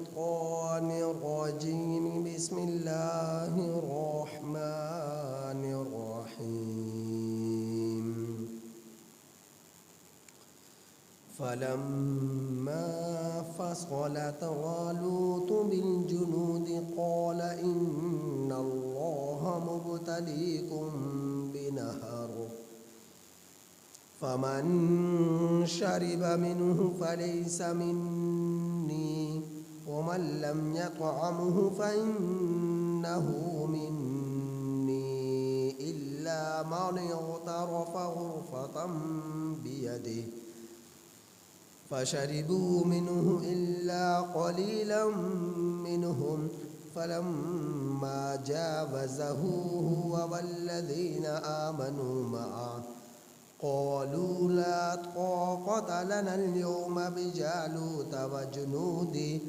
الشيطان الرجيم بسم الله الرحمن الرحيم فلما فصل طالوت بالجنود قال إن الله مبتليكم بنهر فمن شرب منه فليس مني ومن لم يطعمه فإنه مني إلا من اغترف غرفة بيده فشربوا منه إلا قليلا منهم فلما جاوزه هو والذين آمنوا معه قالوا لا طاقة لنا اليوم بجالوت وجنوده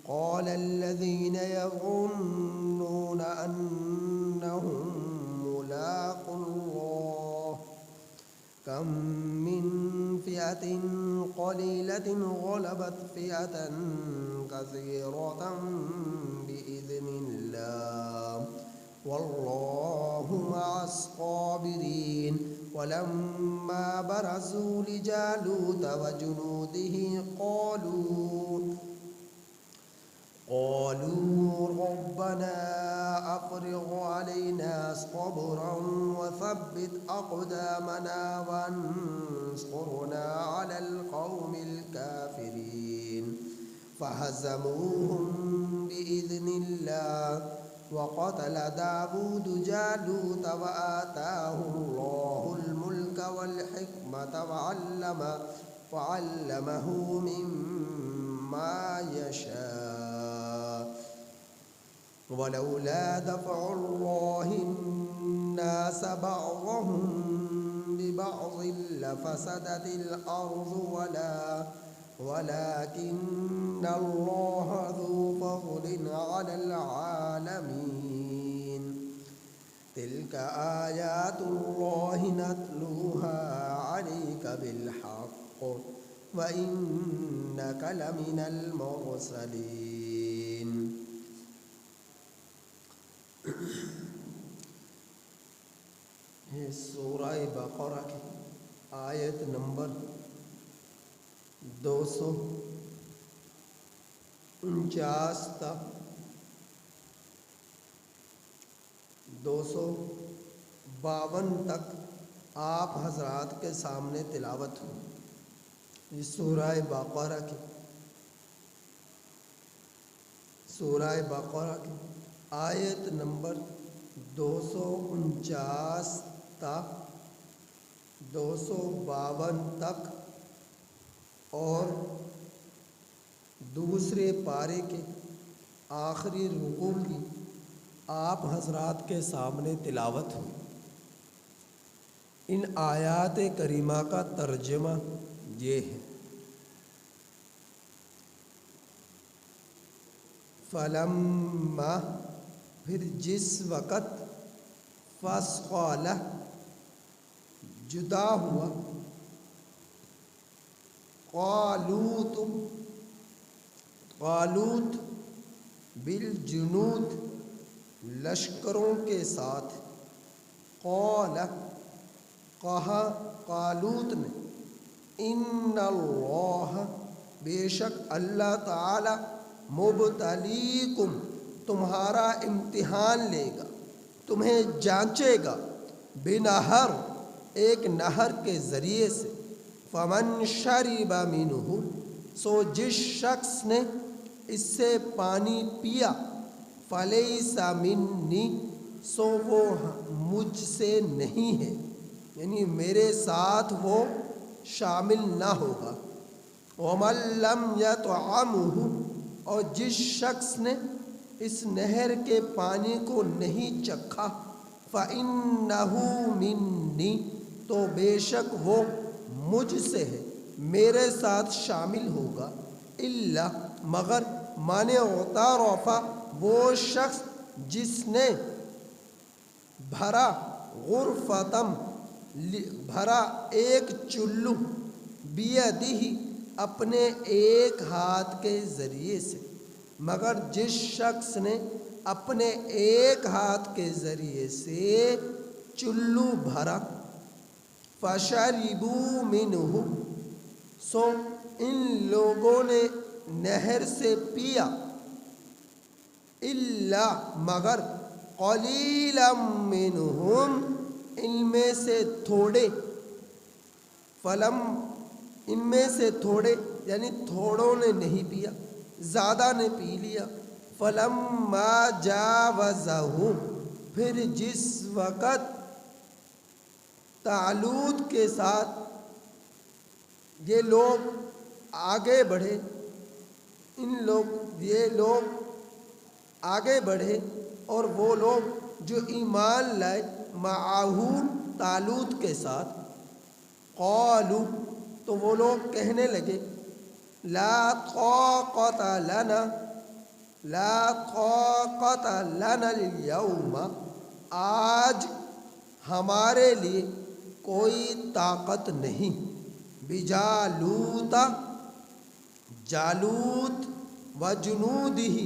قال الذين يظنون أنهم ملاقو الله كم من فئة قليلة غلبت فئة كثيرة بإذن الله والله مع الصابرين ولما برزوا لجالوت وجنوده قالوا ربنا أفرغ علينا صبرا وثبت أقدامنا وانصرنا على القوم الكافرين فهزموهم بإذن الله وقتل داود جالوت وآتاه الله الملك والحكمة وعلمه مما يشاء ولولا دفع الله الناس بعضهم ببعض لفسدت الأرض ولكن الله ذو فضل على العالمين تلك آيات الله نتلوها عليك بالحق وإنك لمن المرسلين. یہ سورہ بقرہ کی آیت نمبر 249 تک 252 تک آپ حضرات کے سامنے تلاوت ہو. یہ سورہ بقرہ کی آیت نمبر 249 تک 252 تک اور دوسرے پارے کے آخری رکوع کی آپ حضرات کے سامنے تلاوت ہو. ان آیات کریمہ کا ترجمہ یہ ہے: فلما پھر جس وقت فصل جدا ہوا طالوت بالجنود لشکروں کے ساتھ کہا طالوت نے ان اللہ بے شک اللہ تعالی مبتلیکم تمہارا امتحان لے گا، تمہیں جانچے گا، بنہر ایک نہر کے ذریعے سے، فمن شرب منہ سو جس شخص نے اس سے پانی پیا، فلیس منی سو وہ مجھ سے نہیں ہے، یعنی میرے ساتھ وہ شامل نہ ہوگا. ومن لم یطعمہ اور جس شخص نے اس نہر کے پانی کو نہیں چکھا، فإنہ منی تو بے شک وہ مجھ سے ہے، میرے ساتھ شامل ہوگا. الا مگر من اغترف وہ شخص جس نے بھرا غرفتم بھرا ایک چلو بیدہ اپنے ایک ہاتھ کے ذریعے سے، مگر جس شخص نے اپنے ایک ہاتھ کے ذریعے سے چلو بھرا، فَشَرِبُوا مِنْهُ، سو ان لوگوں نے نہر سے پیا، الا مگر قلیلا منہم، ان میں سے تھوڑے، فلم ان میں سے تھوڑے یعنی تھوڑوں نے نہیں پیا، زیادہ نے پی لیا، فلما جاوزہ، پھر جس وقت طالوت کے ساتھ یہ لوگ آگے بڑھے، یہ لوگ آگے بڑھے، اور وہ لوگ جو ایمان لائے معاہو طالوت کے ساتھ، قالوا، تو وہ لوگ کہنے لگے، لا طاقت لنا اليوم، آج ہمارے لیے کوئی طاقت نہیں، بجالوت، جالوت، وجنودہ،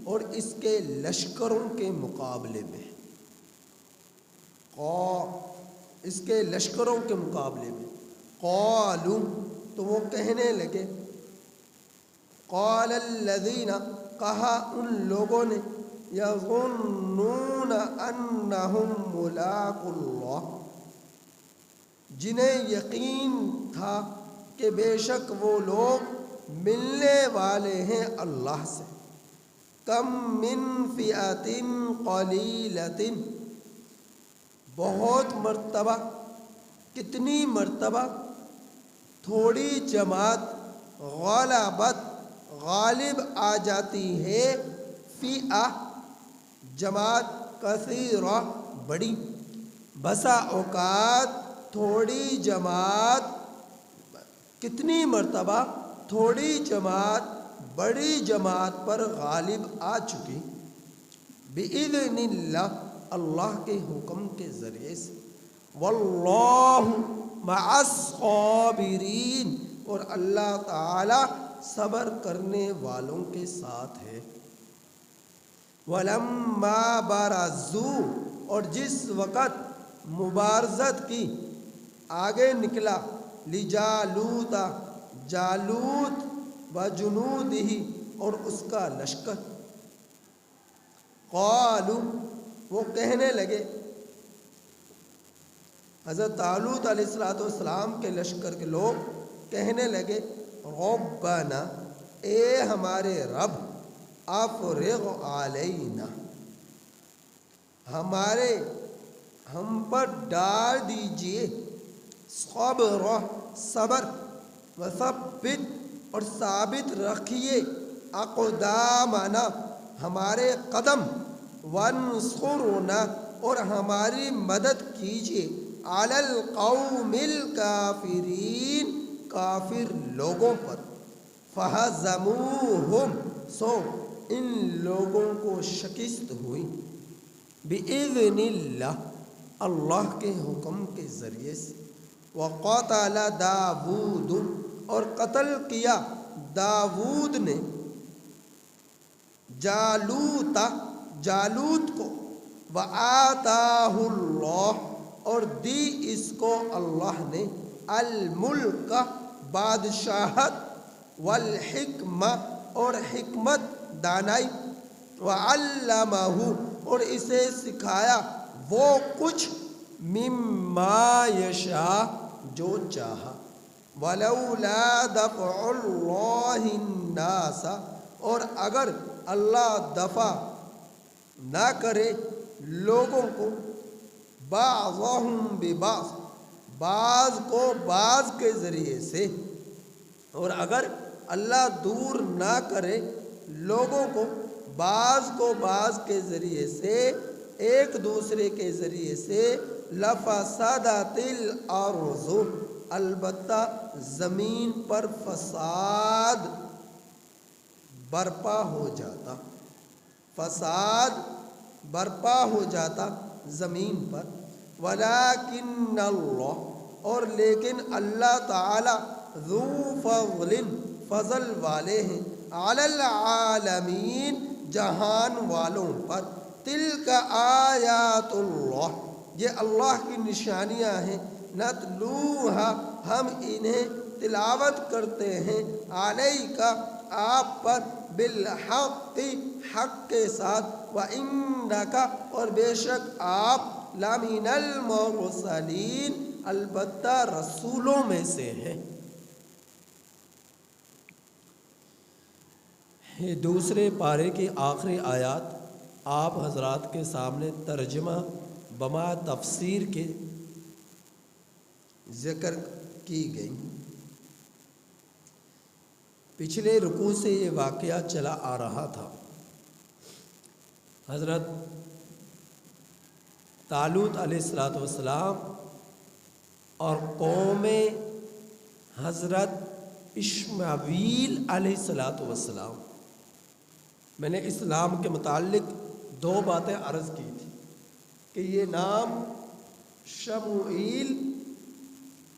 اور اس کے لشکروں کے مقابلے میں، اس کے لشکروں کے مقابلے میں، قالوا، تو وہ کہنے لگے، قال الذین، کہا ان لوگوں نے، یظنون انہم ملاقو اللہ، جنہیں یقین تھا کہ بے شک وہ لوگ ملنے والے ہیں اللہ سے، کم من فئۃ قلیلۃ، بہت مرتبہ، کتنی مرتبہ، تھوڑی جماعت، غلبت، غالب آ جاتی ہے، فئہ، جماعت، کثیرہ، بڑی، بسا اوقات تھوڑی جماعت، کتنی مرتبہ تھوڑی جماعت بڑی جماعت پر غالب آ چکی، بِإِذْنِ اللہ، اللہ کے حکم کے ذریعے سے، واللہ مع الصابرین، اور اللہ تعالی صبر کرنے والوں کے ساتھ ہے، وَلَمَّا بَرَزُوا، اور جس وقت مبارزت کی، آگے نکلا، لجالوت، جالوت، وجنودہ، اور اس کا لشکر، قالوا، وہ کہنے لگے، حضرت طالوت علیہ السلام کے لشکر کے لوگ کہنے لگے، ربنا، اے ہمارے رب، افرغ علینا، ہم پر ڈال دیجئے، صبر، صبر، وثبت، اور ثابت رکھیے، اقدامنا، ہمارے قدم، وانصرنا، اور ہماری مدد کیجئے، علی القوم الکافرین، کافر لوگوں پر، فہزموہم، سو ان لوگوں کو شکست ہوئی، بِإِذْنِ اللہ، اللہ کے حکم کے ذریعے سے، وقتل داود، اور قتل کیا داود نے، جالوت کو، وآتاہ اللہ، اور دی اس کو اللہ نے، الملک، بادشاہت، والحکمہ، اور حکمت، دانائی، وعلمہ، اور اسے سکھایا وہ کچھ، مما یشاء، جو چاہا، ولولا دفع اللہ الناس، اور اگر اللہ دفع نہ کرے لوگوں کو، بعضهم ببعض، بعض کو بعض کے ذریعے سے، اور اگر اللہ دور نہ کرے لوگوں کو بعض کے ذریعے سے، ایک دوسرے کے ذریعے سے، لفسدت الارض، البتہ زمین پر فساد برپا ہو جاتا، فساد برپا ہو جاتا زمین پر، ولیکن اللہ، اور لیکن اللہ تعالی ذو فضل، فضل والے ہیں، علی العالمین جہان والوں پر۔ تلک آیات اللہ یہ اللہ کی نشانیاں ہیں، نتلوہا ہم انہیں تلاوت کرتے ہیں، علیک آپ پر، بالحق حق کے ساتھ، وَإِنَّكَ اور بے شک آپ، لَمِنَ الْمُرْسَلِينَ البتہ رسولوں میں سے ہیں۔ یہ دوسرے پارے کی آخری آیات آپ حضرات کے سامنے ترجمہ بما تفسیر کے ذکر کی گئی۔ پچھلے رکوع سے یہ واقعہ چلا آ رہا تھا۔ حضرت طالوت علیہ السلام اور قوم حضرت اشمعیل علیہ السلام، میں نے اسلام کے متعلق دو باتیں عرض کی تھی کہ یہ نام شموئیل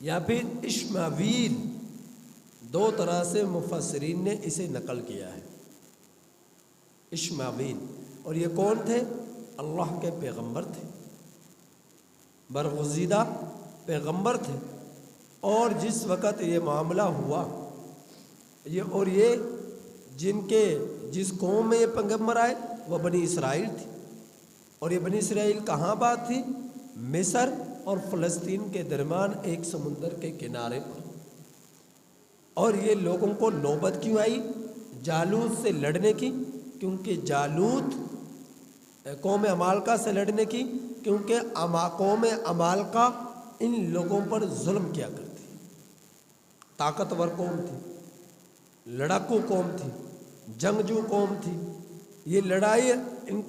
یا پھر اشمعیل دو طرح سے مفسرین نے اسے نقل کیا ہے۔ اشمعیل، اور یہ کون تھے؟ اللہ کے پیغمبر تھے، برگزیدہ پیغمبر تھے، اور جس وقت یہ معاملہ ہوا یہ جس قوم میں یہ پیغمبر آئے وہ بنی اسرائیل تھی، اور یہ بنی اسرائیل کہاں بات تھی؟ مصر اور فلسطین کے درمیان ایک سمندر کے کنارے پر۔ اور یہ لوگوں کو نوبت کیوں آئی جالوت سے لڑنے کی؟ کیونکہ جالوت قوم عمالقہ سے لڑنے کی، کیونکہ قوم عمالقہ ان لوگوں پر ظلم کیا کرتی، طاقتور قوم تھی، لڑاکو قوم تھی، جنگجو قوم تھی۔ یہ لڑائی ان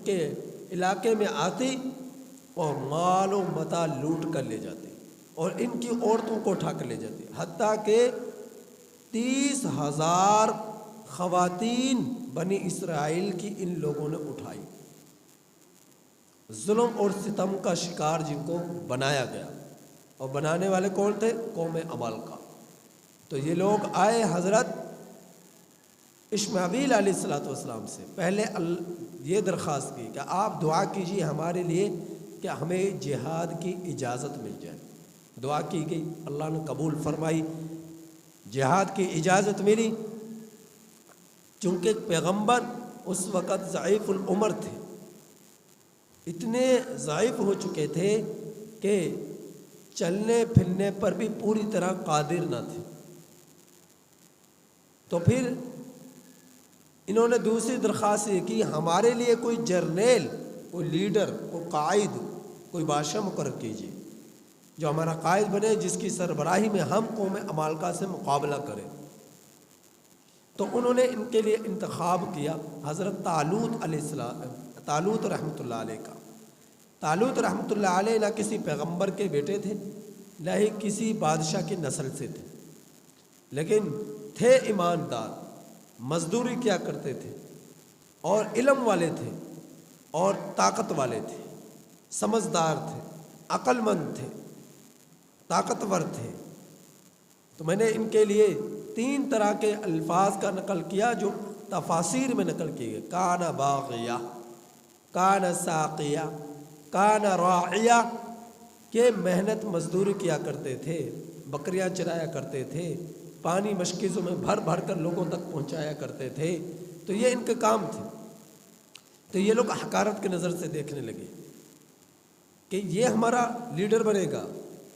کے علاقے میں آتی اور مال و متاع لوٹ کر لے جاتی، اور ان کی عورتوں کو اٹھا کر لے جاتی، حتیٰ کہ 30,000 خواتین بنی اسرائیل کی ان لوگوں نے اٹھائی۔ ظلم اور ستم کا شکار جن کو بنایا گیا، اور بنانے والے کون تھے؟ قوم عمالقہ۔ تو یہ لوگ آئے حضرت اشمعیل علیہ السلام سے، پہلے یہ درخواست کی کہ آپ دعا کیجیے ہمارے لیے کہ ہمیں جہاد کی اجازت مل جائے۔ دعا کی گئی، اللہ نے قبول فرمائی، جہاد کی اجازت ملی۔ چونکہ پیغمبر اس وقت ضعیف العمر تھے، اتنے ضعیف ہو چکے تھے کہ چلنے پھرنے پر بھی پوری طرح قادر نہ تھے۔ تو پھر انہوں نے دوسری درخواست یہ کی، ہمارے لیے کوئی جرنیل، کوئی لیڈر، کوئی قائد، کوئی بادشاہ مقرر کیجیے جو ہمارا قائد بنے، جس کی سربراہی میں ہم قوم عمالقہ سے مقابلہ کریں۔ تو انہوں نے ان کے لیے انتخاب کیا حضرت طالوت رحمۃ اللہ علیہ کا۔ طالوت رحمۃ اللہ علیہ نہ کسی پیغمبر کے بیٹے تھے، نہ ہی کسی بادشاہ کی نسل سے تھے، لیکن تھے ایماندار، مزدوری کیا کرتے تھے، اور علم والے تھے، اور طاقت والے تھے، سمجھدار تھے، عقل مند تھے، طاقتور تھے۔ تو میں نے ان کے لیے 3 طرح کے الفاظ کا نقل کیا جو تفاسیر میں نقل کیے گئے، کان باغیہ، کان ساقیہ، کان راعیہ، کہ محنت مزدوری کیا کرتے تھے، بکریاں چرایا کرتے تھے، پانی مشکیزوں میں بھر بھر کر لوگوں تک پہنچایا کرتے تھے۔ تو یہ ان کے کام تھے۔ تو یہ لوگ حقارت کی نظر سے دیکھنے لگے کہ یہ ہمارا لیڈر بنے گا،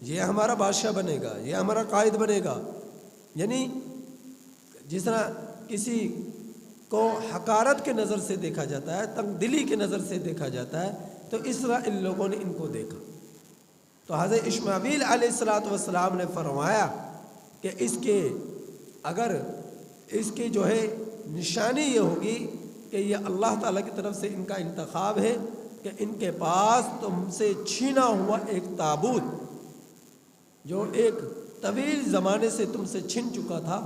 یہ ہمارا بادشاہ بنے گا، یہ ہمارا قائد بنے گا۔ یعنی جس طرح کسی کو حقارت کے نظر سے دیکھا جاتا ہے، تنگ دلی کی نظر سے دیکھا جاتا ہے، تو اس طرح ان لوگوں نے ان کو دیکھا۔ تو حضرت اشمعیل علیہ السلام نے فرمایا کہ اس کی جو ہے نشانی یہ ہوگی کہ یہ اللہ تعالیٰ کی طرف سے ان کا انتخاب ہے کہ ان کے پاس تم سے چھینا ہوا ایک تابوت، جو ایک طویل زمانے سے تم سے چھن چکا تھا،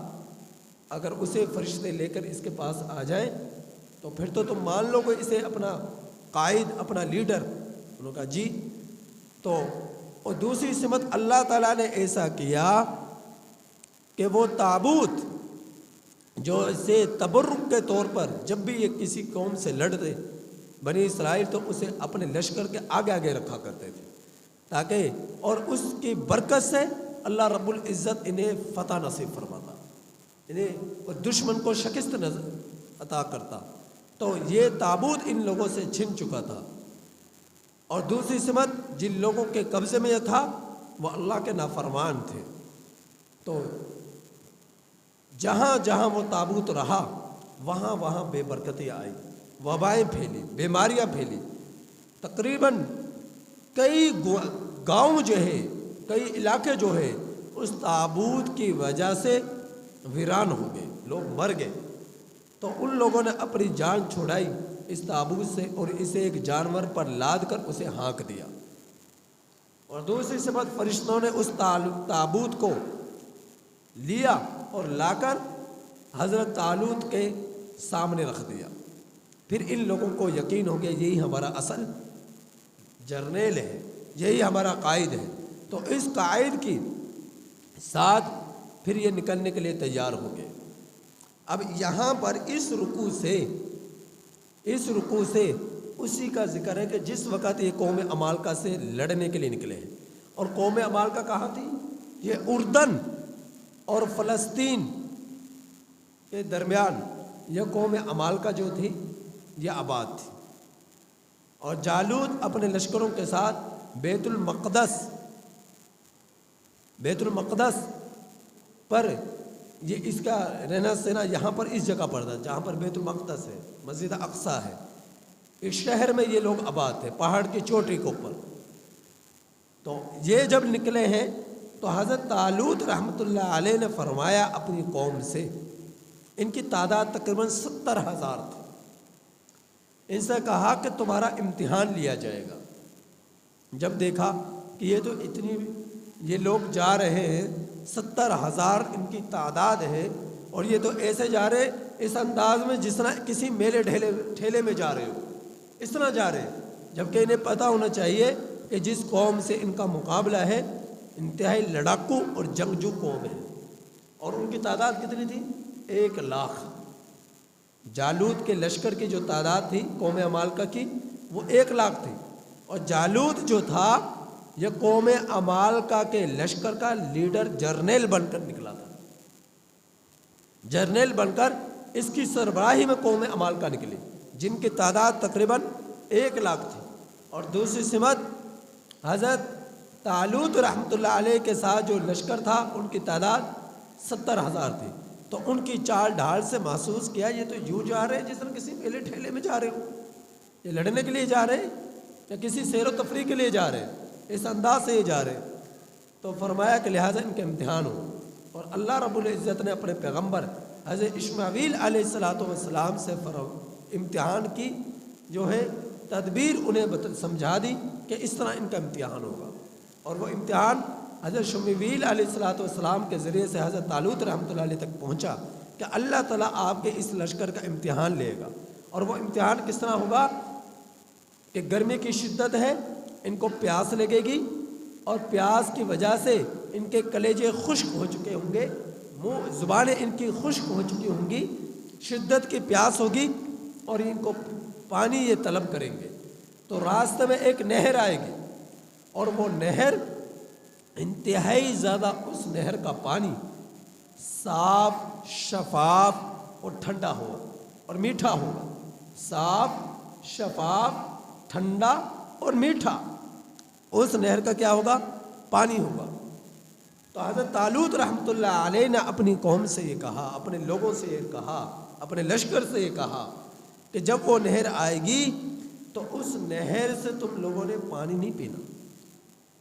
اگر اسے فرشتے لے کر اس کے پاس آ جائیں تو پھر تو تم مان لو کہ اسے اپنا قائد، اپنا لیڈر۔ انہوں نے کہا جی۔ تو اور دوسری سمت اللہ تعالیٰ نے ایسا کیا کہ وہ تابوت جو اسے تبرک کے طور پر جب بھی یہ کسی قوم سے لڑتے بنی اسرائیل تو اسے اپنے لشکر کے آگے آگے رکھا کرتے تھے تاکہ، اور اس کی برکت سے اللہ رب العزت انہیں فتح نصیب فرماتا، انہیں دشمن کو شکست عطا کرتا۔ تو یہ تابوت ان لوگوں سے چھن چکا تھا، اور دوسری سمت جن لوگوں کے قبضے میں یہ تھا وہ اللہ کے نافرمان تھے۔ تو جہاں جہاں وہ تابوت رہا وہاں وہاں بے برکتی آئی، وبائیں پھیلی، بیماریاں پھیلی، تقریباً کئی گاؤں جو ہے، کئی علاقے جو ہے اس تابوت کی وجہ سے ویران ہو گئے، لوگ مر گئے۔ تو ان لوگوں نے اپنی جان چھڑائی اس تابوت سے اور اسے ایک جانور پر لاد کر اسے ہانک دیا، اور دوسری سمت فرشتوں نے اس تابوت کو لیا اور لا کر حضرت طالوت کے سامنے رکھ دیا۔ پھر ان لوگوں کو یقین ہو گیا یہی ہمارا اصل جرنیل ہے، یہی ہمارا قائد ہے۔ تو اس قائد کی ساتھ پھر یہ نکلنے کے لیے تیار ہو گئے۔ اب یہاں پر اس رکوع سے اسی کا ذکر ہے کہ جس وقت یہ قوم عمالقہ سے لڑنے کے لیے نکلے ہیں، اور قوم عمالقہ کہاں تھی؟ یہ اردن اور فلسطین کے درمیان یہ قوم عمالقہ جو تھی یہ آباد تھی، اور جالوت اپنے لشکروں کے ساتھ بیت المقدس پر یہ اس کا رہنا سہنا یہاں پر اس جگہ پر تھا جہاں پر بیت المقدس ہے، مسجد اقصیٰ ہے، اس شہر میں یہ لوگ آباد تھے پہاڑ کی چوٹی کے اوپر۔ تو یہ جب نکلے ہیں تو حضرت طالوت رحمۃ اللہ علیہ نے فرمایا اپنی قوم سے، ان کی تعداد تقریباً 70,000 تھی، ان سے کہا کہ تمہارا امتحان لیا جائے گا۔ جب دیکھا کہ یہ تو یہ لوگ جا رہے ہیں، 70,000 ان کی تعداد ہے، اور یہ تو ایسے جا رہے اس انداز میں جس طرح کسی میلے ٹھیلے میں جا رہے ہو، اس طرح جا رہے، جبکہ انہیں پتہ ہونا چاہیے کہ جس قوم سے ان کا مقابلہ ہے انتہائی لڑاکو اور جنگجو قوم ہے، اور ان کی تعداد کتنی تھی؟ 1,00,000۔ جالوت کے لشکر کی جو تعداد تھی قوم عمالقہ کی وہ 1,00,000 تھی، اور جالوت جو تھا یہ قوم عمالقہ کے لشکر کا لیڈر جرنیل بن کر نکلا تھا، جرنیل بن کر اس کی سربراہی میں قوم عمالقہ نکلی، جن کی تعداد تقریباً 1,00,000 تھی۔ اور دوسری سمت حضرت طالوت رحمۃ اللہ علیہ کے ساتھ جو لشکر تھا ان کی تعداد 70,000 تھی۔ تو ان کی چال ڈھال سے محسوس کیا یہ تو یوں جا رہے ہیں جس طرح کسی میلے ٹھیلے میں جا رہے ہو، یہ لڑنے کے لیے جا رہے ہیں یا کسی سیر و تفریح کے لیے جا رہے ہیں، اس انداز سے یہ جا رہے ہیں۔ تو فرمایا کہ لہٰذا ان کے امتحان ہو، اور اللہ رب العزت نے اپنے پیغمبر حضرت اسماعیل علیہ السلام سے امتحان کی جو ہے تدبیر انہیں سمجھا دی کہ اس طرح ان کا امتحان ہوگا، اور وہ امتحان حضرت شمویل علیہ السلام کے ذریعے سے حضرت طالوت رحمۃ اللہ علیہ تک پہنچا کہ اللہ تعالیٰ آپ کے اس لشکر کا امتحان لے گا۔ اور وہ امتحان کس طرح ہوگا کہ گرمی کی شدت ہے، ان کو پیاس لگے گی، اور پیاس کی وجہ سے ان کے کلیجے خشک ہو چکے ہوں گے، منہ زبانیں ان کی خشک ہو چکی ہوں گی، شدت کی پیاس ہوگی، اور ان کو پانی یہ طلب کریں گے۔ تو راستے میں ایک نہر آئے گی، اور وہ نہر انتہائی زیادہ، اس نہر کا پانی صاف، شفاف اور ٹھنڈا ہوگا اور میٹھا ہوگا، صاف، شفاف، ٹھنڈا اور میٹھا، اس نہر کا کیا ہوگا؟ پانی ہوگا۔ تو حضرت طالوت رحمۃ اللہ علیہ نے اپنی قوم سے یہ کہا، اپنے لوگوں سے یہ کہا، اپنے لشکر سے یہ کہا کہ جب وہ نہر آئے گی تو اس نہر سے تم لوگوں نے پانی نہیں پینا،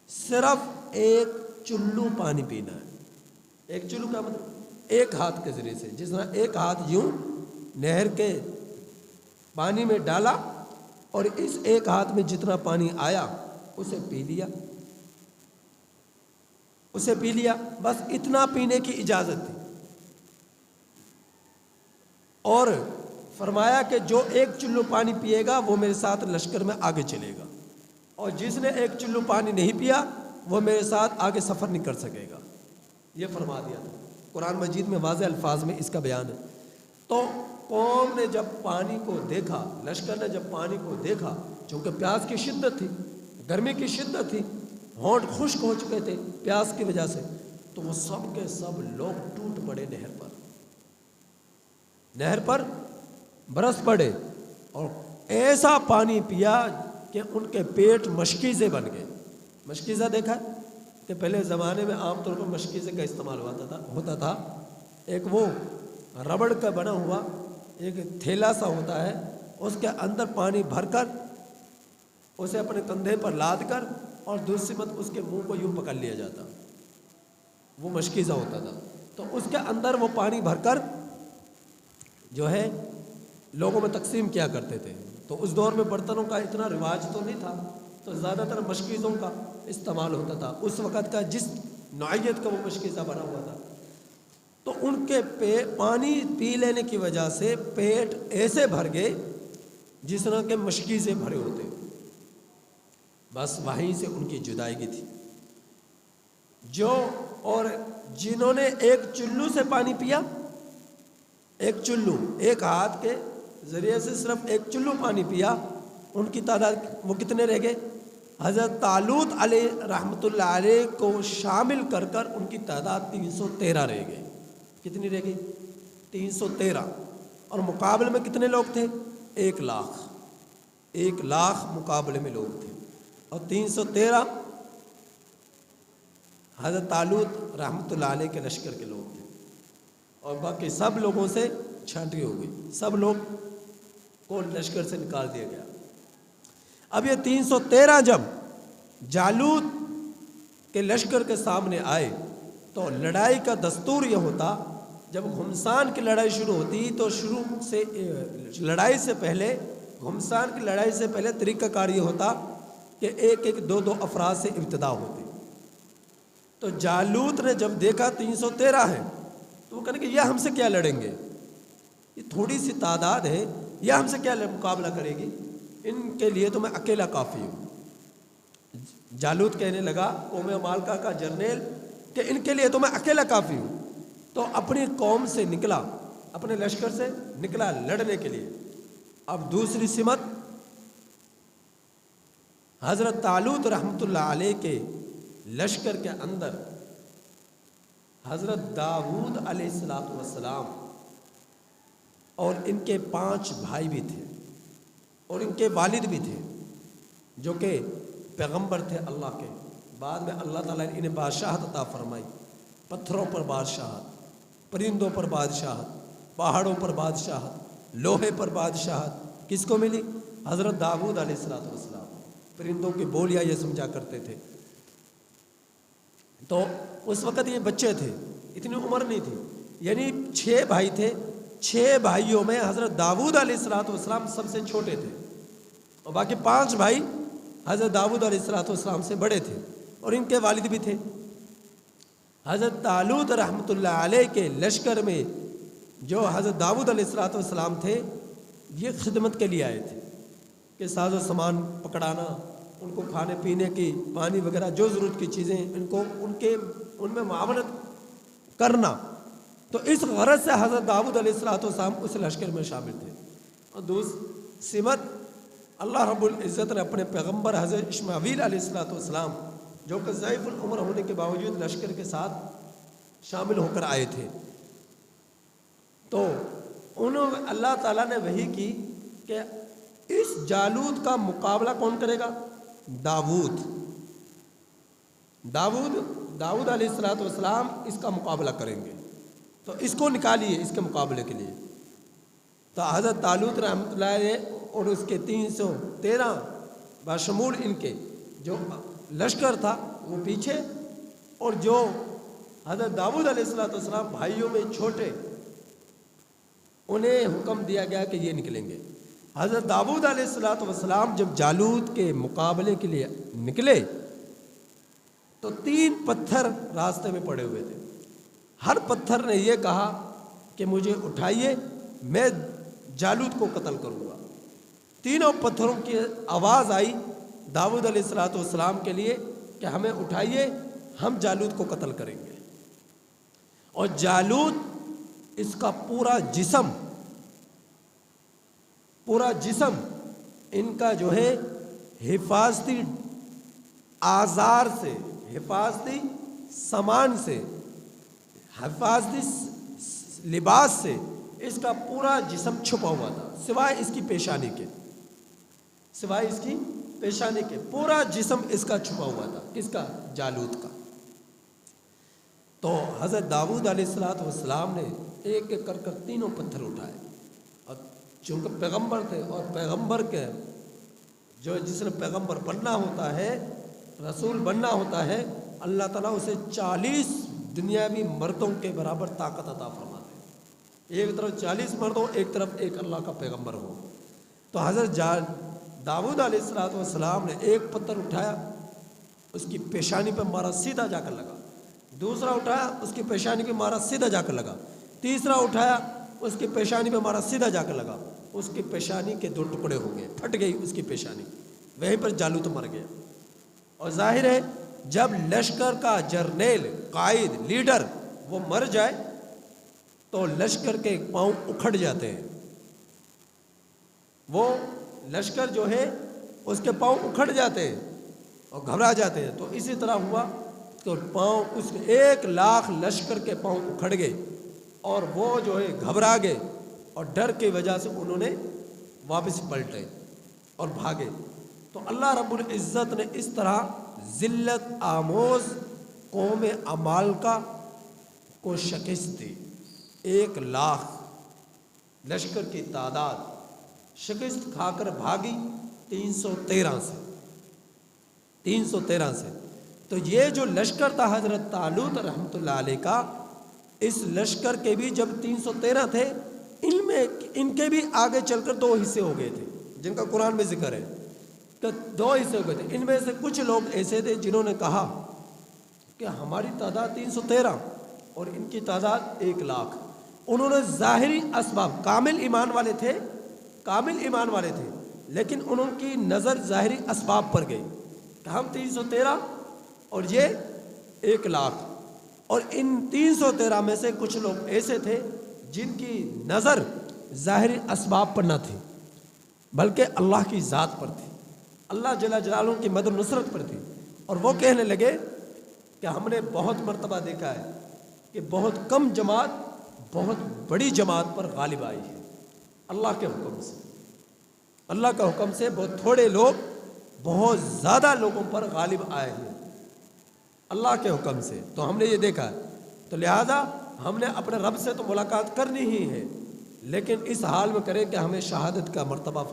صرف ایک چلو پانی پینا ہے۔ ایک چلو کا مطلب ایک ہاتھ کے ذریعے سے، جس طرح ایک ہاتھ یوں نہر کے پانی میں ڈالا اور اس ایک ہاتھ میں جتنا پانی آیا اسے پی لیا، اسے پی لیا، بس اتنا پینے کی اجازت تھی۔ اور فرمایا کہ جو ایک چلو پانی پیے گا وہ میرے ساتھ لشکر میں آگے چلے گا، اور جس نے ایک چلو پانی نہیں پیا وہ میرے ساتھ آگے سفر نہیں کر سکے گا، یہ فرما دیا تھا۔ قرآن مجید میں واضح الفاظ میں اس کا بیان ہے۔ تو قوم نے جب پانی کو دیکھا، لشکر نے جب پانی کو دیکھا، چونکہ پیاس کی شدت تھی، گرمی کی شدت تھی، ہونٹ خشک ہو چکے تھے پیاس کی وجہ سے، تو وہ سب کے سب لوگ ٹوٹ پڑے نہر پر برس پڑے اور ایسا پانی پیا کہ ان کے پیٹ مشکیزیں بن گئے۔ مشکیزہ دیکھا کہ پہلے زمانے میں عام طور پر مشکیزے کا استعمال ہوتا تھا، ایک وہ ربڑ کا بنا ہوا ایک تھیلا سا ہوتا ہے، اس کے اندر پانی بھر کر اسے اپنے کندھے پر لاد کر اور دوسری مت اس کے منہ کو یوں پکڑ لیا جاتا، وہ مشکیزہ ہوتا تھا۔ تو اس کے اندر وہ پانی بھر کر جو ہے لوگوں میں تقسیم کیا کرتے تھے۔ تو اس دور میں برتنوں کا اتنا رواج تو نہیں تھا، تو زیادہ تر مشکیزوں کا استعمال ہوتا تھا، اس وقت کا جس نوعیت کا وہ مشکیزہ بنا ہوا تھا۔ تو ان کے پانی پی لینے کی وجہ سے پیٹ ایسے بھر گئے جس طرح کے مشکیزیں بھرے ہوتے، بس وہیں سے ان کی جدائیگی تھی۔ جو اور جنہوں نے ایک چلو سے پانی پیا، ایک چلو، ایک ہاتھ کے ذریعے سے صرف ایک چلو پانی پیا، ان کی تعداد وہ کتنے رہ گئے؟ حضرت طالوت علیہ رحمۃ اللہ علیہ کو شامل کر کر ان کی تعداد 313 رہ گئی۔ کتنی رہ گئی؟ 313۔ اور مقابلے میں کتنے لوگ تھے؟ 1,00,000۔ 1,00,000 مقابلے میں لوگ تھے، اور 313 حضرت طالوت رحمۃ اللہ علیہ کے لشکر کے لوگ تھے، اور باقی سب لوگوں سے چھانٹی ہو گئی، سب لوگ کو لشکر سے نکال دیا گیا۔ اب یہ 313 جب جالوت کے لشکر کے سامنے آئے تو لڑائی کا دستور یہ ہوتا، جب گھمسان کی لڑائی شروع ہوتی تو لڑائی سے پہلے، گھمسان کی لڑائی سے پہلے طریقہ کار یہ ہوتا کہ ایک ایک دو دو افراد سے ابتدا ہوتی۔ تو جالوت نے جب دیکھا 313 ہے تو وہ کہنے کہ یہ ہم سے کیا لڑیں گے، یہ تھوڑی سی تعداد ہے، یہ ہم سے کیا مقابلہ کرے گی، ان کے لیے تو میں اکیلا کافی ہوں۔ جالوت کہنے لگا قوم مالکہ کا جرنیل کہ ان کے لیے تو میں اکیلا کافی ہوں۔ تو اپنی قوم سے نکلا، اپنے لشکر سے نکلا لڑنے کے لیے۔ اب دوسری سمت حضرت طالوت رحمۃ اللہ علیہ کے لشکر کے اندر حضرت داؤد علیہ السلام اور ان کے 5 بھائی بھی تھے، اور ان کے والد بھی تھے جو کہ پیغمبر تھے اللہ کے۔ بعد میں اللہ تعالیٰ نے انہیں بادشاہت عطا فرمائی، پتھروں پر بادشاہت، پرندوں پر بادشاہت، پہاڑوں پر بادشاہت، لوہے پر بادشاہت کس کو ملی؟ حضرت داؤد علیہ السلام۔ پرندوں کی بولیاں یہ سمجھا کرتے تھے۔ تو اس وقت یہ بچے تھے، اتنی عمر نہیں تھی، یعنی 6 بھائی تھے، 6 بھائیوں میں حضرت داؤد علیہ السلام سب سے چھوٹے تھے، اور باقی 5 بھائی حضرت داؤد علیہ السلام سے بڑے تھے، اور ان کے والد بھی تھے۔ حضرت طالوت رحمۃ اللہ علیہ کے لشکر میں جو حضرت داؤد علیہ السلام تھے، یہ خدمت کے لیے آئے تھے کہ ساز و سامان پکڑانا، ان کو کھانے پینے کی، پانی وغیرہ جو ضرورت کی چیزیں ان میں معاونت کرنا۔ تو اس غرض سے حضرت داؤد علیہ السلام اس لشکر میں شامل تھے۔ اور دوسری سمت اللہ رب العزت نے اپنے پیغمبر حضرت اسماعیل علیہ السلام جو کہ ضعیف العمر ہونے کے باوجود لشکر کے ساتھ شامل ہو کر آئے تھے، تو اللہ تعالیٰ نے وحی کی کہ اس جالوت کا مقابلہ کون کرے گا؟ داؤد علیہ السلام اس کا مقابلہ کریں گے، تو اس کو نکالیے اس کے مقابلے کے لیے۔ تو حضرت طالوت رحمۃ اللہ علیہ اور اس کے 313 بشمول ان کے جو لشکر تھا وہ پیچھے، اور جو حضرت داؤد علیہ السلام بھائیوں میں چھوٹے، انہیں حکم دیا گیا کہ یہ نکلیں گے۔ حضرت داؤد علیہ السلام جب جالوت کے مقابلے کے لیے نکلے تو 3 پتھر راستے میں پڑے ہوئے تھے، ہر پتھر نے یہ کہا کہ مجھے اٹھائیے، میں جالوت کو قتل کروں گا۔ تینوں پتھروں کی آواز آئی داؤد علیہ السلام کے لیے کہ ہمیں اٹھائیے، ہم جالوت کو قتل کریں گے۔ اور جالوت اس کا پورا جسم پورا جسم ان کا جو ہے حفاظتی آزار سے، حفاظتی سامان سے، حفاظتی لباس سے اس کا پورا جسم چھپا ہوا تھا، سوائے اس کی پیشانی کے، سوائے اس کی پیشانی کے پورا جسم اس کا چھپا ہوا تھا۔ کس کا؟ جالوت کا۔ تو حضرت داؤد علیہ السلام نے ایک ایک کر تینوں پتھر اٹھائے، اور چونکہ پیغمبر تھے، اور پیغمبر کے جو جس نے پیغمبر بننا ہوتا ہے، رسول بننا ہوتا ہے، اللہ تعالیٰ اسے 40 دنیاوی مردوں کے برابر طاقت عطا فرماتے ہیں۔ ایک طرف 40 مرد ہو، ایک طرف ایک اللہ کا پیغمبر ہو۔ تو حضرت داؤد علیہ السلام نے ایک پتھر اٹھایا، اس کی پیشانی پہ مارا، سیدھا جا کر لگا۔ دوسرا اٹھایا، اس کی پیشانی پہ مارا، سیدھا جا کر لگا۔ تیسرا اٹھایا، اس کی پیشانی پہ مارا، سیدھا جا کر لگا۔ اس کی پیشانی کے 2 ٹکڑے ہو گئے، پھٹ گئی اس کی پیشانی، وہیں پر جالوت مر گیا۔ اور ظاہر ہے جب لشکر کا جرنیل، قائد، لیڈر وہ مر جائے تو لشکر کے پاؤں اکھڑ جاتے ہیں، وہ لشکر جو ہے اس کے پاؤں اکھڑ جاتے ہیں اور گھبرا جاتے ہیں۔ تو اسی طرح ہوا تو پاؤں، اس 1,00,000 لشکر کے پاؤں اکھڑ گئے، اور وہ جو ہے گھبرا گئے، اور ڈر کی وجہ سے انہوں نے واپس پلٹے اور بھاگے۔ تو اللہ رب العزت نے اس طرح ذلت آموز قوم عمالقہ کو شکست دی۔ 1,00,000 لشکر کی تعداد شکست کھا کر بھاگی 313 سے۔ تو یہ جو لشکر تھا حضرت طالوت رحمۃ اللہ علیہ کا، اس لشکر کے بھی جب 313 تھے، ان کے بھی آگے چل کر 2 حصے ہو گئے تھے، جن کا قرآن میں ذکر ہے کہ 2 حصے ہو گئے تھے۔ ان میں سے کچھ لوگ ایسے تھے جنہوں نے کہا کہ ہماری تعداد 313 اور ان کی تعداد 1,00,000۔ انہوں نے ظاہری اسباب، کامل ایمان والے تھے، لیکن انہوں کی نظر ظاہری اسباب پر گئی کہ ہم 313 اور یہ 1,00,000۔ اور ان 313 میں سے کچھ لوگ ایسے تھے جن کی نظر ظاہری اسباب پر نہ تھی، بلکہ اللہ کی ذات پر تھی، اللہ جل جلالہ کی مدد نصرت پر تھی۔ اور وہ کہنے لگے کہ ہم نے بہت مرتبہ دیکھا ہے کہ بہت کم جماعت بہت بڑی جماعت پر غالب آئی ہے، اللہ کے حکم سے، اللہ کا حکم سے بہت تھوڑے لوگ بہت زیادہ لوگوں پر غالب آئے ہیں اللہ کے حکم سے۔ تو ہم نے یہ دیکھا ہے، تو لہذا ہم نے اپنے رب سے تو ملاقات کرنی ہی ہے، لیکن اس حال میں کریں کہ ہمیں شہادت کا مرتبہ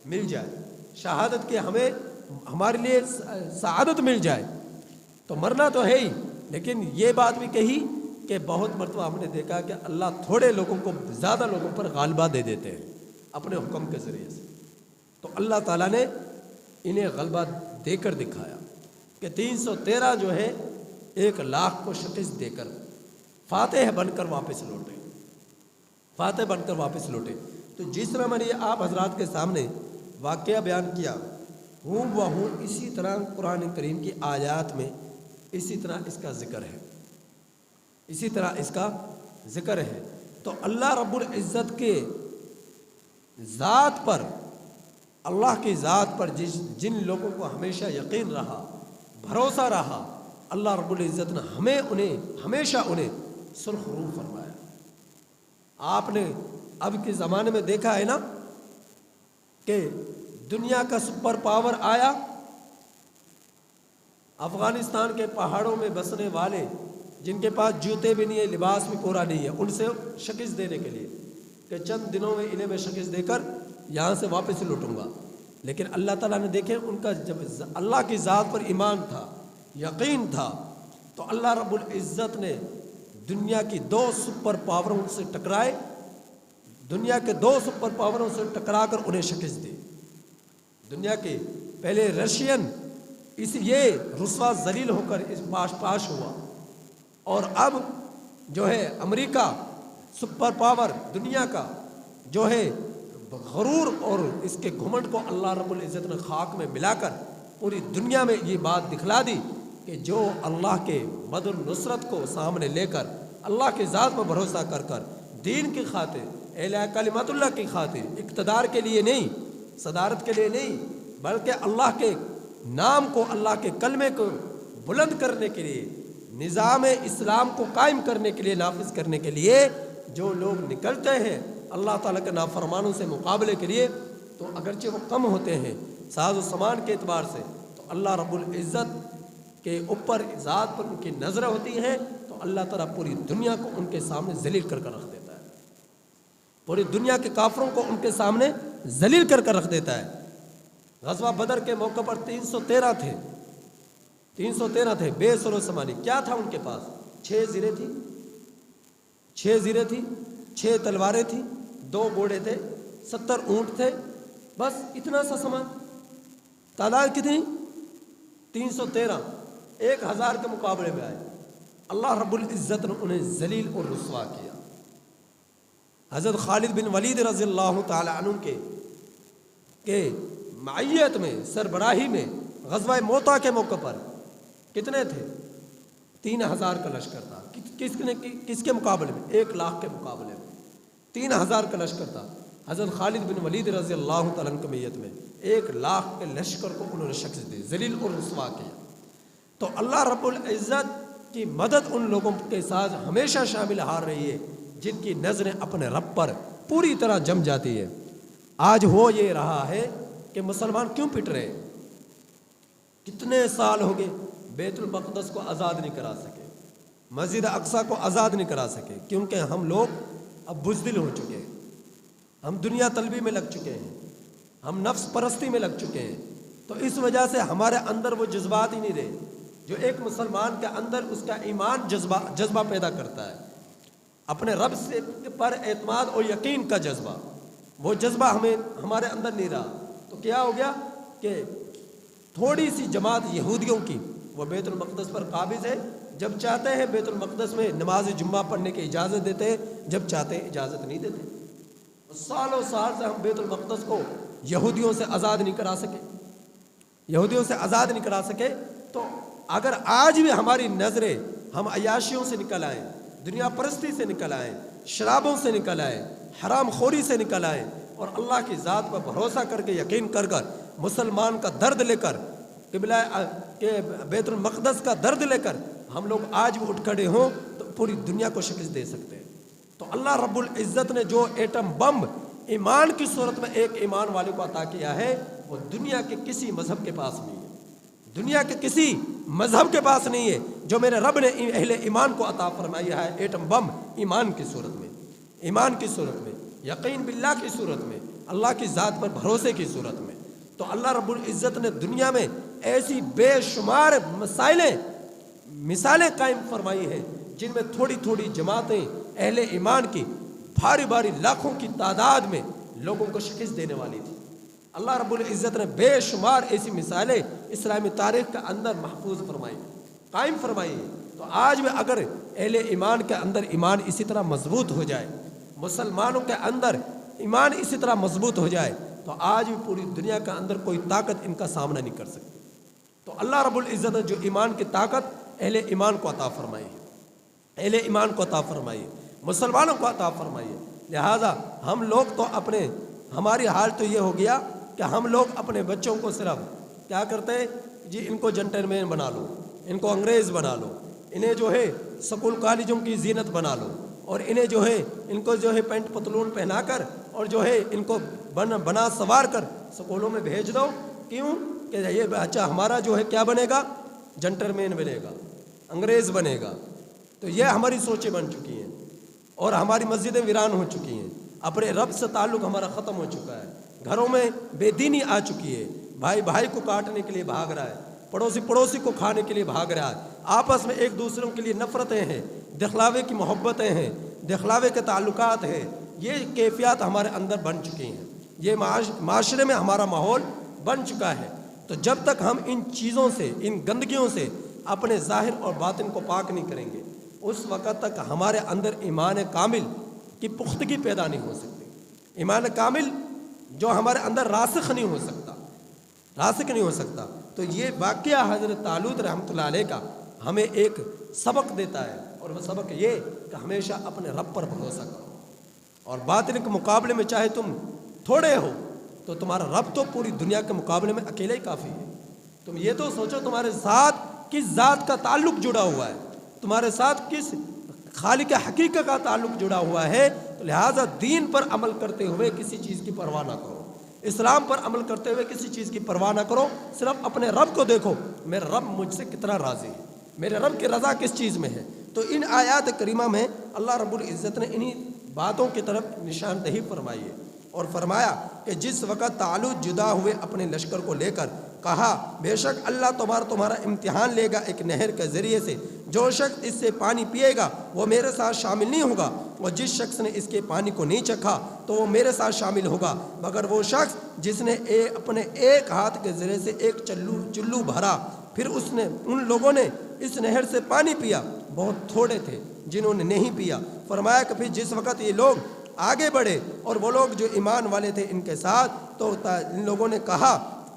مل جائے، شہادت کے ہمارے لیے سعادت مل جائے۔ تو مرنا تو ہے ہی، لیکن یہ بات بھی کہی کہ بہت مرتبہ ہم نے دیکھا کہ اللہ تھوڑے لوگوں کو زیادہ لوگوں پر غالبہ دے دیتے ہیں اپنے حکم کے ذریعے سے۔ تو اللہ تعالیٰ نے انہیں غلبہ دے کر دکھایا کہ 313 جو ہے 1,00,000 کو شکست دے کر فاتح بن کر واپس لوٹے۔ تو جس طرح میں نے آپ حضرات کے سامنے واقعہ بیان کیا، ہوں اسی طرح قرآن کریم کی آیات میں اسی طرح اس کا ذکر ہے۔ تو اللہ رب العزت کے ذات پر، اللہ کی ذات پر جن لوگوں کو ہمیشہ یقین رہا، بھروسہ رہا، اللہ رب العزت نے ہمیشہ انہیں سرخ روح فرمایا۔ آپ نے اب کے زمانے میں دیکھا ہے نا کہ دنیا کا سپر پاور آیا، افغانستان کے پہاڑوں میں بسنے والے جن کے پاس جوتے بھی نہیں ہے، لباس بھی پورا نہیں ہے، ان سے شکست دینے کے لیے کہ چند دنوں میں انہیں میں شکست دے کر یہاں سے واپس لوٹوں گا۔ لیکن اللہ تعالیٰ نے دیکھے ان کا جب اللہ کی ذات پر ایمان تھا، یقین تھا، تو اللہ رب العزت نے دنیا کی 2 سپر پاوروں سے ٹکرائے، دنیا کے 2 سپر پاوروں سے ٹکرا کر انہیں شکست دی۔ دنیا کے پہلے رشین یہ رسوا ذلیل ہو کر اس پاش ہوا، اور اب جو ہے امریکہ سپر پاور دنیا کا جو ہے غرور اور اس کے گھمنڈ کو اللہ رب العزت نے خاک میں ملا کر پوری دنیا میں یہ بات دکھلا دی کہ جو اللہ کے مدد نصرت کو سامنے لے کر، اللہ کی ذات پر بھروسہ کر کر، دین کی خاطر اعلاء کلمت اللہ کی خاطر، اقتدار کے لیے نہیں، صدارت کے لیے نہیں، بلکہ اللہ کے نام کو، اللہ کے کلمے کو بلند کرنے کے لیے، نظام اسلام کو قائم کرنے کے لیے، نافذ کرنے کے لیے جو لوگ نکلتے ہیں اللہ تعالیٰ کے نافرمانوں سے مقابلے کے لیے، تو اگرچہ وہ کم ہوتے ہیں ساز و سامان کے اعتبار سے، تو اللہ رب العزت کے اوپر، ذات پر ان کی نظریں ہوتی ہیں، تو اللہ تعالیٰ پوری دنیا کو ان کے سامنے ذلیل کر رکھ دیتا ہے، پوری دنیا کے کافروں کو ان کے سامنے ذلیل کر رکھ دیتا ہے۔ غزوہ بدر کے موقع پر 313 تھے بے سر و سمانی۔ کیا تھا ان کے پاس؟ 6 زریں تھی، 6 تلواریں تھیں، 2 گھوڑے تھے، 70 اونٹ تھے، بس اتنا سا سامان۔ تعداد کتنی؟ 313، 1000 کے مقابلے میں آئے۔ اللہ رب العزت نے انہیں ذلیل اور رسوا کیا۔ حضرت خالد بن ولید رضی اللہ تعالی عنہ کے معیت میں، سربراہی میں، غزوہ موطا کے موقع پر کتنے تھے؟ 3000 کا لشکر تھا۔ کس کے مقابلے میں؟ 1,00,000 کے مقابلے میں 3000 کا لشکر تھا۔ حضرت خالد بن ولید رضی اللہ تعالیٰ عنہ کی میت میں 1,00,000 کے لشکر کو انہوں نے شکست دی، ذلیل اور رسوا کیا۔ تو اللہ رب العزت کی مدد ان لوگوں کے ساتھ ہمیشہ شامل ہار رہی ہے جن کی نظریں اپنے رب پر پوری طرح جم جاتی ہے۔ آج ہو یہ رہا ہے کہ مسلمان کیوں پٹ رہے ہیں؟ کتنے سال ہو گئے بیت المقدس کو آزاد نہیں کرا سکے، مسجد اقصیٰ کو آزاد نہیں کرا سکے، کیونکہ ہم لوگ اب بزدل ہو چکے ہیں، ہم دنیا طلبی میں لگ چکے ہیں، ہم نفس پرستی میں لگ چکے ہیں۔ تو اس وجہ سے ہمارے اندر وہ جذبات ہی نہیں رہے جو ایک مسلمان کے اندر اس کا ایمان جذبہ پیدا کرتا ہے، اپنے رب سے پر اعتماد اور یقین کا جذبہ، وہ جذبہ ہمارے اندر نہیں رہا۔ تو کیا ہو گیا کہ تھوڑی سی جماعت یہودیوں کی وہ بیت المقدس پر قابض ہے، جب چاہتے ہیں بیت المقدس میں نماز جمعہ پڑھنے کی اجازت دیتے ہیں، جب چاہتے ہیں اجازت نہیں دیتے۔ سالوں سال سے ہم بیت المقدس کو یہودیوں سے آزاد نہیں کرا سکے، تو اگر آج بھی ہماری نظریں ہم عیاشیوں سے نکل آئیں، دنیا پرستی سے نکل آئیں، شرابوں سے نکل آئیں، حرام خوری سے نکل آئیں، اور اللہ کی ذات پر بھروسہ کر کے یقین کر مسلمان کا درد لے کر، قبلہ کے بیت المقدس کا درد لے کر ہم لوگ آج بھی اٹھ کھڑے ہوں، تو پوری دنیا کو شکست دے سکتے ہیں۔ تو اللہ رب العزت نے جو ایٹم بم ایمان کی صورت میں ایک ایمان والے کو عطا کیا ہے، وہ دنیا کے کسی مذہب کے پاس نہیں ہے، دنیا کے کسی مذہب کے پاس نہیں ہے جو میرے رب نے اہل ایمان کو عطا فرمایا ہے۔ ایٹم بم ایمان کی صورت میں، یقین باللہ کی صورت میں، اللہ کی ذات پر بھروسے کی صورت میں۔ تو اللہ رب العزت نے دنیا میں ایسی بے شمار مثالیں قائم فرمائی ہیں جن میں تھوڑی تھوڑی جماعتیں اہل ایمان کی بھاری لاکھوں کی تعداد میں لوگوں کو شکست دینے والی تھی۔ اللہ رب العزت نے بے شمار ایسی مثالیں اسلامی تاریخ کے اندر محفوظ فرمائی، قائم فرمائی ہیں۔ تو آج بھی اگر اہل ایمان کے اندر ایمان اسی طرح مضبوط ہو جائے، مسلمانوں کے اندر ایمان اسی طرح مضبوط ہو جائے، تو آج بھی پوری دنیا کے اندر کوئی طاقت ان کا سامنا نہیں کر سکتی۔ تو اللہ رب العزت نے جو ایمان کی طاقت اہل ایمان کو عطا فرمائی ہے، مسلمانوں کو عطا فرمائی ہے، لہذا ہم لوگ تو ہماری حال تو یہ ہو گیا کہ ہم لوگ اپنے بچوں کو صرف کیا کرتے ہیں جی، ان کو جنٹل مین بنا لو، ان کو انگریز بنا لو، انہیں جو ہے سکول کالجوں کی زینت بنا لو، اور انہیں جو ہے ان کو جو ہے پینٹ پتلون پہنا کر اور جو ہے ان کو بنا سوار کر سکولوں میں بھیج دو۔ کیوں کہ یہ بچہ ہمارا جو ہے کیا بنے گا؟ جنٹل مین بنے گا، انگریز بنے گا۔ تو یہ ہماری سوچیں بن چکی ہیں، اور ہماری مسجدیں ویران ہو چکی ہیں، اپنے رب سے تعلق ہمارا ختم ہو چکا ہے، گھروں میں بے دینی آ چکی ہے، بھائی کو کاٹنے کے لیے بھاگ رہا ہے، پڑوسی کو کھانے کے لیے بھاگ رہا ہے، آپس میں ایک دوسروں کے لیے نفرتیں ہیں، دکھلاوے کی محبتیں ہیں، دکھلاوے کے تعلقات ہیں، یہ کیفیات ہمارے اندر بن چکی ہیں، یہ معاشرے میں ہمارا ماحول بن چکا ہے۔ تو جب تک ہم ان چیزوں سے، ان گندگیوں سے اپنے ظاہر اور باطن کو پاک نہیں کریں گے، اس وقت تک ہمارے اندر ایمان کامل کی پختگی پیدا نہیں ہو سکتی۔ ایمان کامل جو ہمارے اندر راسخ نہیں ہو سکتا۔ تو یہ واقعہ حضرت طالوت رحمۃ اللہ علیہ کا ہمیں ایک سبق دیتا ہے، اور وہ سبق یہ کہ ہمیشہ اپنے رب پر بھروسہ کرو، اور باطل کے مقابلے میں چاہے تم تھوڑے ہو تو تمہارا رب تو پوری دنیا کے مقابلے میں اکیلا ہی کافی ہے۔ تم یہ تو سوچو تمہارے ساتھ کس ذات کا تعلق جڑا ہوا ہے، تمہارے ساتھ کس خالق حقیقت کا تعلق جڑا ہوا ہے، تو لہٰذا دین پر عمل کرتے ہوئے کسی چیز کی پرواہ نہ کرو، اسلام پر عمل کرتے ہوئے کسی چیز کی پرواہ نہ کرو، صرف اپنے رب کو دیکھو، میرا رب مجھ سے کتنا راضی ہے، میرے رب کی رضا کس چیز میں ہے۔ تو ان آیات کریمہ میں اللہ رب العزت نے انہی باتوں کی طرف نشاندہی فرمائی ہے اور فرمایا کہ جس وقت طالوت جدا ہوئے اپنے لشکر کو لے کر، کہا بے شک اللہ تمہارا امتحان لے گا ایک نہر کے ذریعے سے، جو شخص اس سے پانی پیے گا وہ میرے ساتھ شامل نہیں ہوگا، اور جس شخص نے اس کے پانی کو نہیں چکھا تو وہ میرے ساتھ شامل ہوگا، مگر وہ شخص جس نے اپنے ایک ہاتھ کے ذریعے سے ایک چلو بھرا، پھر ان لوگوں نے اس نہر سے پانی پیا، بہت تھوڑے تھے جنہوں نے نہیں پیا۔ فرمایا کہ پھر جس وقت یہ لوگ آگے بڑھے اور وہ لوگ جو ایمان والے تھے ان کے ساتھ، تو ان لوگوں نے کہا،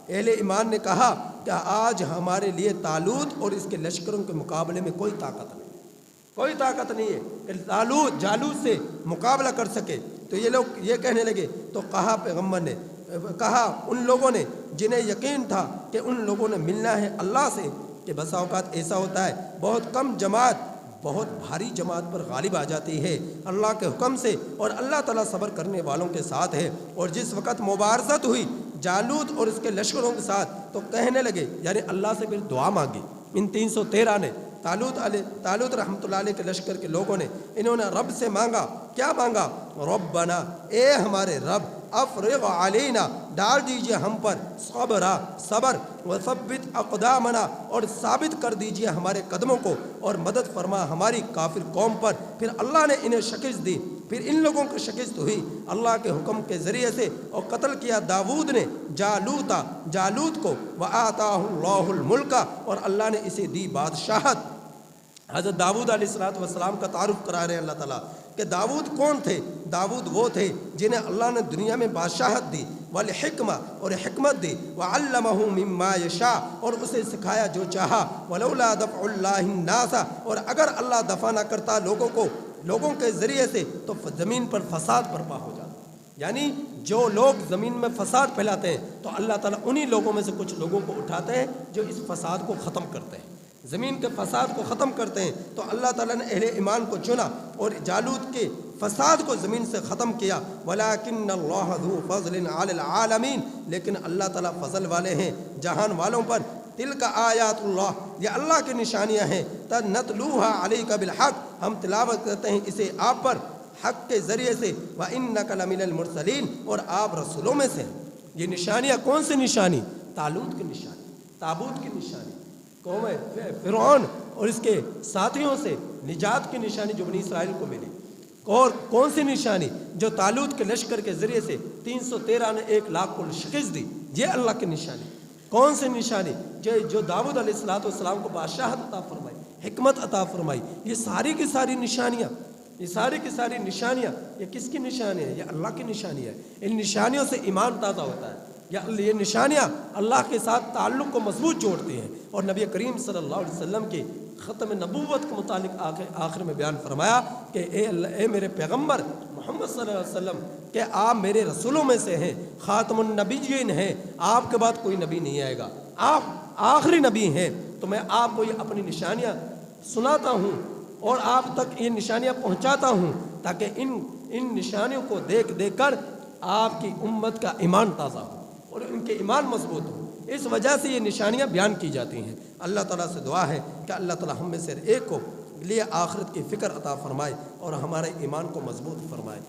اہل ایمان نے کہا کہ آج ہمارے لیے طالوت اور اس کے لشکروں کے مقابلے میں کوئی طاقت نہیں ہے کہ طالوت جالوت سے مقابلہ کر سکے۔ تو یہ لوگ یہ کہنے لگے، تو کہا پیغمبر نے، کہا ان لوگوں نے جنہیں یقین تھا کہ ان لوگوں نے ملنا ہے اللہ سے، کہ بسا اوقات ایسا ہوتا ہے بہت کم جماعت بہت بھاری جماعت پر غالب آ جاتی ہے اللہ کے حکم سے، اور اللہ تعالیٰ صبر کرنے والوں کے ساتھ ہے۔ اور جس وقت مبارزت ہوئی جالوت اور اس کے لشکروں کے ساتھ، تو کہنے لگے، یعنی اللہ سے پھر دعا مانگی ان 313 نے، طالوت رحمۃ اللہ علیہ کے لشکر کے لوگوں نے، انہوں نے رب سے مانگا، کیا مانگا؟ ربنا، اے ہمارے رب، افرغ علینا، ڈال دیجئے ہم پر صبر، وثبت اقدامنا، اور ثابت کر دیجئے ہمارے قدموں کو، اور مدد فرما ہماری کافر قوم پر۔ پھر اللہ نے انہیں شکست دی، پھر ان لوگوں کو شکست ہوئی اللہ کے حکم کے ذریعے سے، اور قتل کیا داود نے جالوت کو، وآتاہ اللہ الملک، اور اللہ نے اسے دی بادشاہت۔ حضرت داود علیہ السلام کا تعارف کرا رہے ہیں اللہ تعالیٰ کہ داود کون تھے؟ داود وہ تھے جنہیں اللہ نے دنیا میں بادشاہت دی، والحکمہ، اور حکمت دی، وعلمہ مما یشاء، اور اسے سکھایا جو چاہا، ولولا دفع اللہ الناس، اور اگر اللہ دفع نہ کرتا لوگوں کے ذریعے سے، تو زمین پر فساد برپا ہو جاتا۔ یعنی جو لوگ زمین میں فساد پھیلاتے ہیں تو اللہ تعالیٰ انہی لوگوں میں سے کچھ لوگوں کو اٹھاتے ہیں جو اس فساد کو ختم کرتے ہیں، زمین کے فساد کو ختم کرتے ہیں۔ تو اللہ تعالیٰ نے اہل ایمان کو چنا اور جالوت کے فساد کو زمین سے ختم کیا۔ وَلَٰكِنَّ اللَّهَ ذُو فَضْلٍ عَلَى الْعَالَمِينَ، لیکن اللہ تعالیٰ فضل والے ہیں جہان والوں پر۔ تِلْكَ آیات اللہ، یہ اللہ کی نشانیاں ہیں، نَتْلُوهَا عَلَيْكَ بِالْحَقِّ، ہم تلاوت کرتے ہیں اسے آپ پر حق کے ذریعے سے، وَإِنَّكَ لَمِنَ الْمُرْسَلِينَ، اور آپ رسولوں میں سے۔ یہ نشانیاں کون سی نشانی؟ طالوت کی نشانی، تابوت کی نشانی، قوم فرعون اور اس کے ساتھیوں سے نجات کی نشانی جو بنی اسرائیل کو ملی۔ اور کون سی نشانی؟ جو طالوت کے لشکر کے ذریعے سے 313 نے 1 لاکھ کو شکست دی، یہ اللہ کی نشانی۔ کون سی نشانی؟ جو داود علیہ السلام کو بادشاہت عطا فرمائی، حکمت عطا فرمائی۔ یہ ساری کی ساری نشانیاں، یہ کس کی نشانی ہے؟ یہ اللہ کی نشانی ہے۔ ان نشانیوں سے ایمان تازہ ہوتا ہے، یہ نشانیاں اللہ کے ساتھ تعلق کو مضبوط جوڑتی ہیں۔ اور نبی کریم صلی اللہ علیہ وسلم کی ختم نبوت کے متعلق آخر میں بیان فرمایا کہ اے میرے پیغمبر محمد صلی اللہ علیہ وسلم، کہ آپ میرے رسولوں میں سے ہیں، خاتم النبیین ہیں، آپ کے بعد کوئی نبی نہیں آئے گا، آپ آخری نبی ہیں۔ تو میں آپ کو یہ اپنی نشانیاں سناتا ہوں اور آپ تک یہ نشانیاں پہنچاتا ہوں، تاکہ ان نشانیوں کو دیکھ کر آپ کی امت کا ایمان تازہ ہو اور ان کے ایمان مضبوط ہو۔ اس وجہ سے یہ نشانیاں بیان کی جاتی ہیں۔ اللہ تعالیٰ سے دعا ہے کہ اللہ تعالیٰ ہم میں سے ایک کو لیے آخرت کی فکر عطا فرمائے اور ہمارے ایمان کو مضبوط فرمائے۔